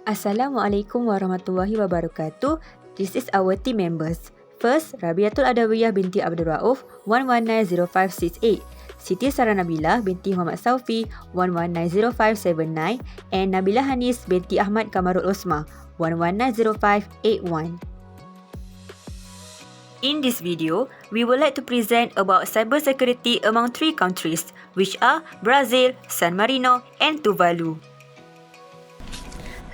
Assalamualaikum warahmatullahi wabarakatuh. This is our team members. First, Rabiyatul ADAWIYAH binti ABDUL 1190568, Siti NABILAH binti Muhammad SAUFI 1190579 and NABILAH HANEES binti AHMAD KAMAROL OSMA 1190581. In this video, we would like to present about cybersecurity among three countries, which are Brazil, San Marino and Tuvalu.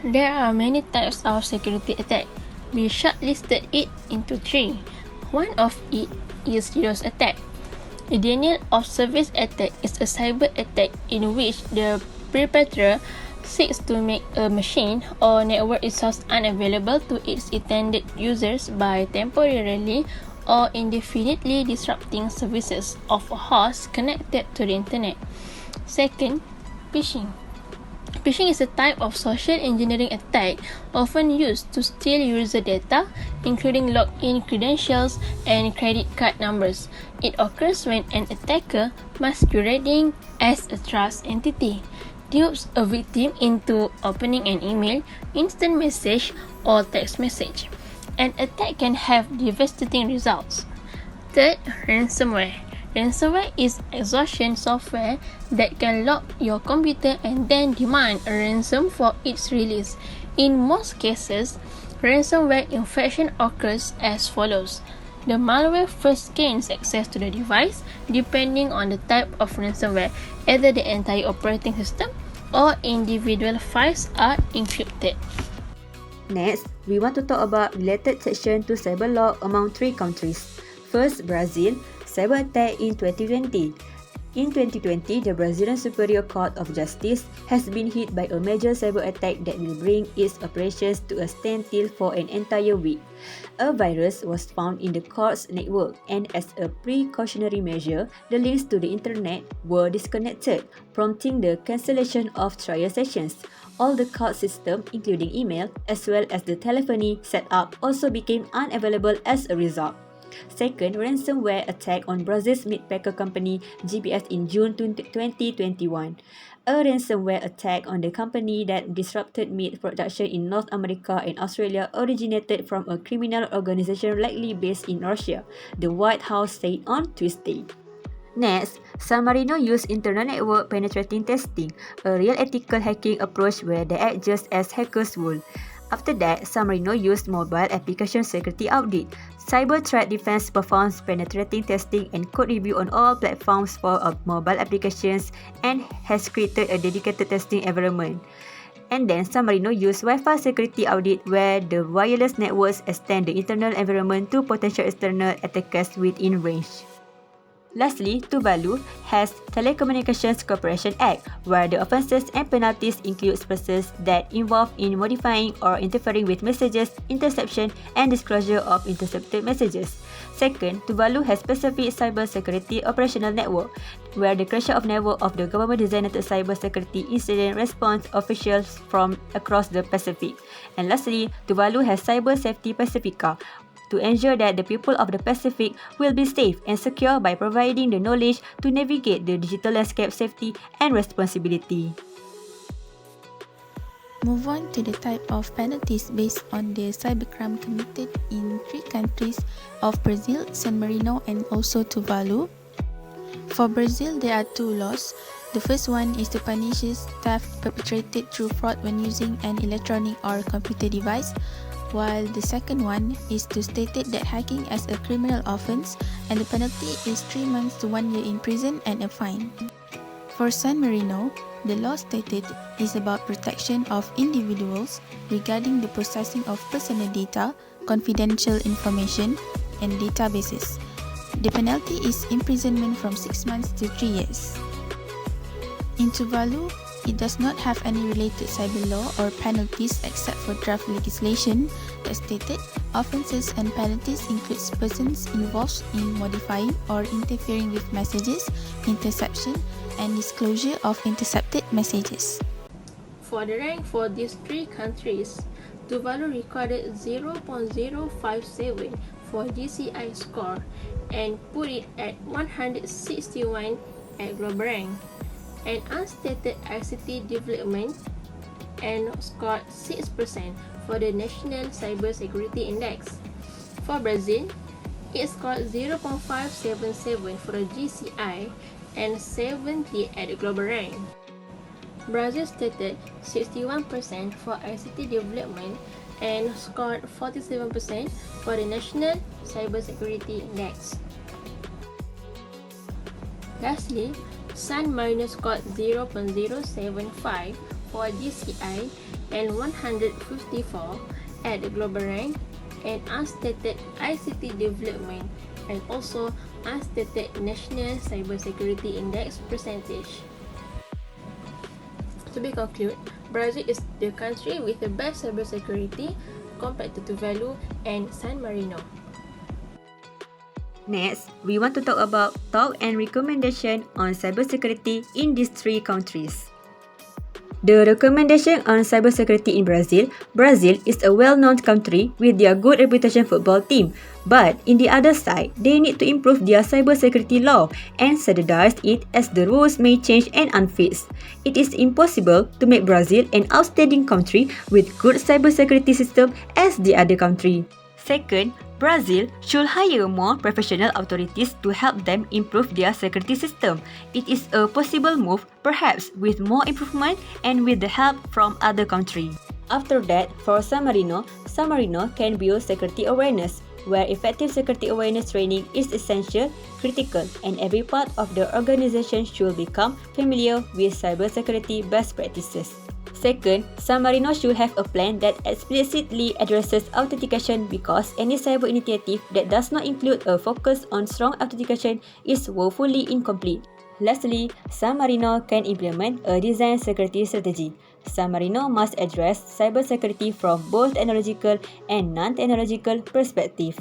There are many types of security attack. We shortlisted it into three. One of it is DDoS attack. A denial of service attack is a cyber attack in which the perpetrator seeks to make a machine or network resource unavailable to its intended users by temporarily or indefinitely disrupting services of a host connected to the internet. Second, phishing. Phishing is a type of social engineering attack often used to steal user data, including login credentials and credit card numbers. It occurs when an attacker, masquerading as a trust entity, dupes a victim into opening an email, instant message, or text message. An attack can have devastating results. Third, ransomware. Ransomware is extortion software that can lock your computer and then demand a ransom for its release. In most cases, ransomware infection occurs as follows. The malware first gains access to the device, depending on the type of ransomware. Either the entire operating system or individual files are encrypted. Next, we want to talk about related section to cyber law among three countries. First, Brazil, cyber attack in 2020. In 2020, the Brazilian Superior Court of Justice has been hit by a major cyber attack that will bring its operations to a standstill for an entire week. A virus was found in the court's network, and as a precautionary measure, the links to the internet were disconnected, prompting the cancellation of trial sessions. All the court system, including email, as well as the telephony setup, also became unavailable as a result. Second, ransomware attack on Brazil's meat packer company GBS in June 2021. A ransomware attack on the company that disrupted meat production in North America and Australia originated from a criminal organization likely based in Russia, the White House said on Tuesday. Next, San Marino used internal network penetrating testing, a real ethical hacking approach where they act just as hackers would. After that, San Marino used mobile application security audit. Cyber Threat Defense performs penetrating testing and code review on all platforms for mobile applications and has created a dedicated testing environment. And then San Marino used Wi-Fi security audit where the wireless networks extend the internal environment to potential external attackers within range. Lastly, Tuvalu has Telecommunications Cooperation Act, where the offences and penalties include persons that involve in modifying or interfering with messages, interception, and disclosure of intercepted messages. Second, Tuvalu has specific cybersecurity operational network, where the creation of network of the government-designated cybersecurity incident response officials from across the Pacific. And lastly, Tuvalu has Cyber Safety Pacifica, to ensure that the people of the Pacific will be safe and secure by providing the knowledge to navigate the digital landscape safety and responsibility. Move on to the type of penalties based on the cybercrime committed in three countries of Brazil, San Marino and also Tuvalu. For Brazil, there are two laws. The first one is to punish theft perpetrated through fraud when using an electronic or computer device, while the second one is to state that hacking as a criminal offence, and the penalty is 3 months to 1 year in prison and a fine. For San Marino, the law stated is about protection of individuals regarding the processing of personal data, confidential information, and databases. The penalty is imprisonment from 6 months to 3 years. In Tuvalu, it does not have any related cyber law or penalties except for draft legislation that stated offences and penalties include persons involved in modifying or interfering with messages, interception, and disclosure of intercepted messages. For the rank for these three countries, Tuvalu recorded 0.057 for GCI score and put it at 161 at global rank. An unstated ICT development and scored 6% for the National Cybersecurity Index. For Brazil, it scored 0.577 for the GCI and 70 at the global rank. Brazil stated 61% for ICT development and scored 47% for the National Cybersecurity Index. Lastly, San Marino scored 0.075 for GCI and 154 at the global rank, and unstated ICT development and also unstated National Cybersecurity Index percentage. To be concluded, Brazil is the country with the best cybersecurity compared to Tuvalu and San Marino. Next, we want to talk about talk and recommendation on cybersecurity in these three countries. The recommendation on cybersecurity in Brazil. Brazil is a well-known country with their good reputation football team, but in the other side, they need to improve their cybersecurity law and standardize it as the rules may change and unfixed. It is impossible to make Brazil an outstanding country with good cybersecurity system as the other country. Second, Brazil should hire more professional authorities to help them improve their security system. It is a possible move, perhaps with more improvement and with the help from other countries. After that, for San Marino can build security awareness, where effective security awareness training is essential, critical, and every part of the organization should become familiar with cybersecurity best practices. Second, San Marino should have a plan that explicitly addresses authentication because any cyber initiative that does not include a focus on strong authentication is woefully incomplete. Lastly, San Marino can implement a design security strategy. San Marino must address cybersecurity from both technological and non-technological perspective.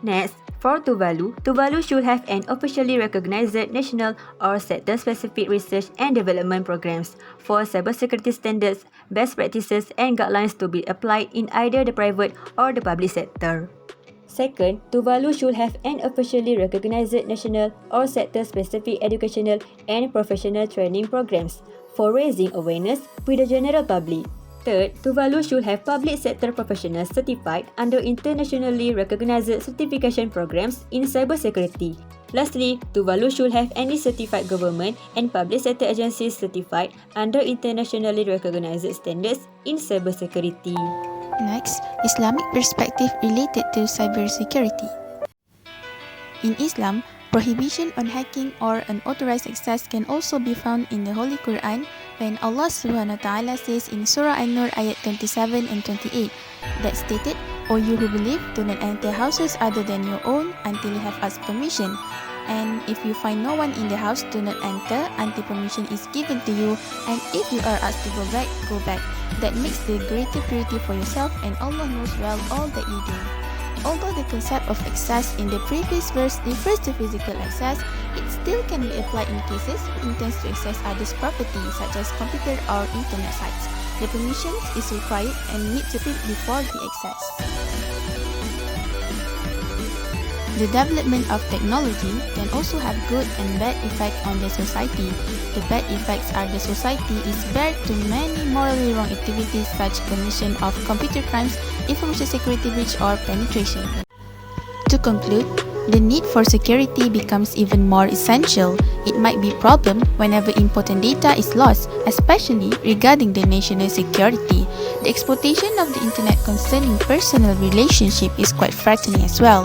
Next, for Tuvalu should have an officially recognized national or sector-specific research and development programs for cybersecurity standards, best practices, and guidelines to be applied in either the private or the public sector. Second, Tuvalu should have an officially recognized national or sector-specific educational and professional training programs for raising awareness with the general public. Third, Tuvalu should have public sector professionals certified under internationally recognized certification programs in cybersecurity. Lastly, Tuvalu should have any certified government and public sector agencies certified under internationally recognized standards in cybersecurity. Next, Islamic perspective related to cybersecurity. In Islam, prohibition on hacking or unauthorized access can also be found in the Holy Quran when Allah Subhanahu wa Ta'ala says in Surah An-Nur ayat 27 and 28 that stated, "O you who believe, do not enter houses other than your own until you have asked permission. And if you find no one in the house, do not enter until permission is given to you. And if you are asked to go back, go back. That makes the greater purity for yourself, and Allah knows well all that you do." Although the concept of access in the previous verse refers to physical access, it still can be applied in cases who intends to access others' property such as computer or internet sites. The permission is required and need to be before the access. The development of technology can also have good and bad effects on the society. The bad effects are the society is bared to many morally wrong activities such commission of computer crimes, information security breach, or penetration. To conclude, the need for security becomes even more essential. It might be a problem whenever important data is lost, especially regarding the national security. The exploitation of the internet concerning personal relationship is quite frightening as well.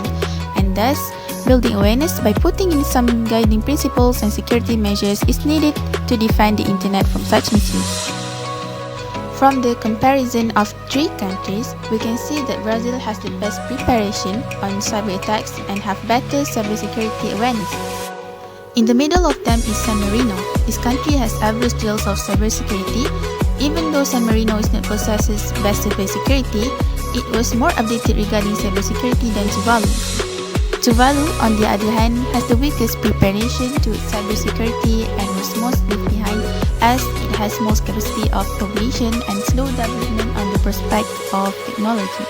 And thus, building awareness by putting in some guiding principles and security measures is needed to defend the internet from such misuse. From the comparison of three countries, we can see that Brazil has the best preparation on cyber attacks and have better cybersecurity awareness. In the middle of them is San Marino. This country has average levels of cybersecurity. Even though San Marino is not possesses best cybersecurity, it was more updated regarding cybersecurity than Tuvalu. Tuvalu, on the other hand, has the weakest preparation to its cybersecurity and was most left behind as it has most capacity of population and slow development on the prospect of technology.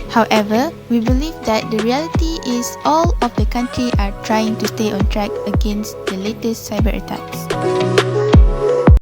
However, we believe that the reality is all of the country are trying to stay on track against the latest cyber attacks.